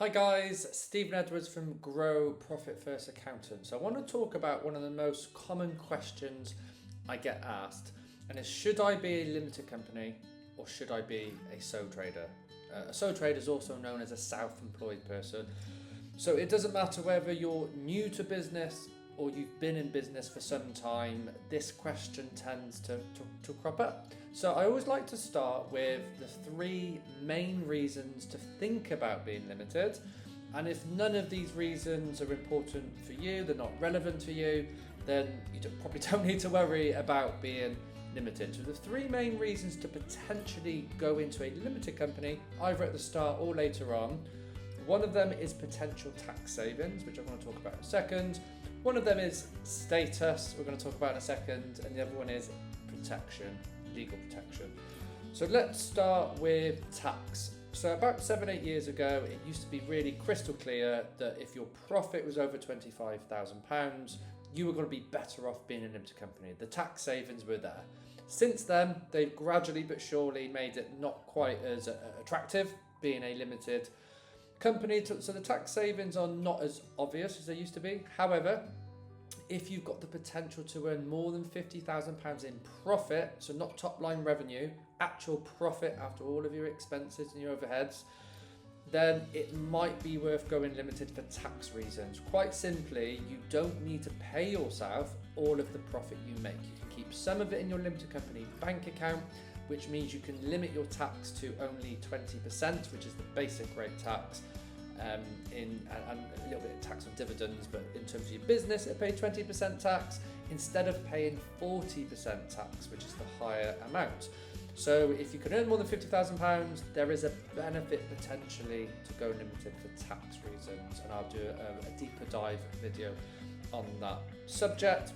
Hi guys, Stephen Edwards from Grow Profit First Accountants. I want to talk about one of the most common questions I get asked, and is should I be a limited company or should I be a sole trader? A sole trader is also known as a self-employed person. So it doesn't matter whether you're new to business or you've been in business for some time, this question tends to crop up. So I always like to start with the three main reasons to think about being limited. And if none of these reasons are important for you, they're not relevant to you, then you probably don't need to worry about being limited. So the three main reasons to potentially go into a limited company, either at the start or later on. One of them is potential tax savings, which I'm going to talk about in a second. One of them is status, we're going to talk about in a second, and the other one is protection, legal protection. So let's start with tax. So about 7-8 years ago, it used to be really crystal clear that if your profit was over £25,000, you were going to be better off being a limited company. The tax savings were there. Since then, they've gradually but surely made it not quite as attractive being a limited company, so the tax savings are not as obvious as they used to be. However, if you've got the potential to earn more than £50,000 in profit, so not top line revenue, actual profit after all of your expenses and your overheads, then it might be worth going limited for tax reasons. Quite simply, you don't need to pay yourself all of the profit you make. You can keep some of it in your limited company bank account, which means you can limit your tax to only 20%, which is the basic rate tax, and a little bit of tax on dividends, but in terms of your business, it pays 20% tax instead of paying 40% tax, which is the higher amount. So if you can earn more than £50,000, there is a benefit potentially to go limited for tax reasons, and I'll do a deeper dive video on that subject.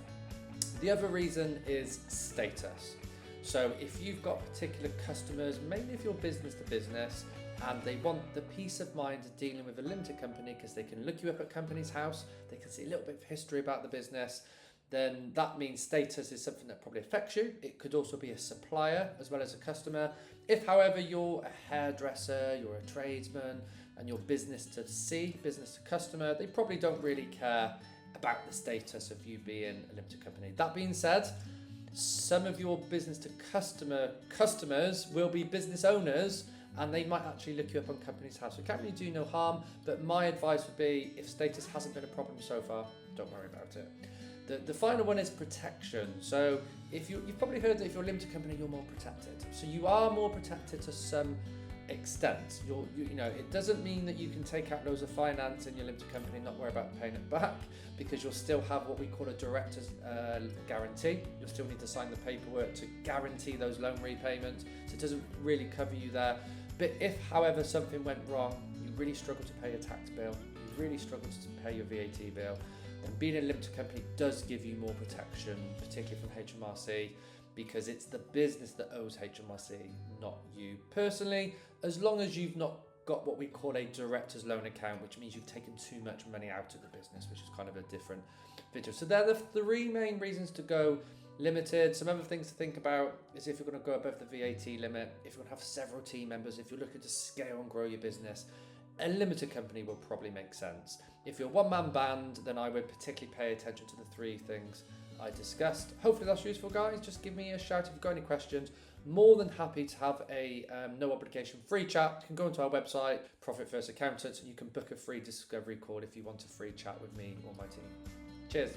The other reason is status. So if you've got particular customers, mainly if you're business to business, and they want the peace of mind of dealing with a limited company because they can look you up at Companies House, they can see a little bit of history about the business, then that means status is something that probably affects you. It could also be a supplier as well as a customer. If, however, you're a hairdresser, you're a tradesman, and you're business to C, business to customer, they probably don't really care about the status of you being a limited company. That being said, some of your business to customers will be business owners, and they might actually look you up on Companies House. So it can't really do no harm, but my advice would be, if status hasn't been a problem so far, don't worry about it. The final one is protection. So if you've probably heard that if you're a limited company, you're more protected. So you are more protected to some extent. It doesn't mean that you can take out loads of finance in your limited company and not worry about paying it back, because you'll still have what we call a director's guarantee. You'll still need to sign the paperwork to guarantee those loan repayments, so it doesn't really cover you there. But if, however, something went wrong, you really struggle to pay your tax bill, you really struggle to pay your VAT bill, then being a limited company does give you more protection, particularly from HMRC, because it's the business that owes HMRC, not you personally, as long as you've not got what we call a director's loan account, which means you've taken too much money out of the business, which is kind of a different video. So they're the three main reasons to go limited. Some other things to think about is if you're going to go above the VAT limit, if you're going to have several team members, if you're looking to scale and grow your business, a limited company will probably make sense. If you're a one-man band, then I would particularly pay attention to the three things I discussed. Hopefully that's useful, guys. Just give me a shout if you've got any questions. More than happy to have a no obligation free chat. You can go onto our website, Profit First Accountants, and you can book a free discovery call if you want a free chat with me or my team. Cheers.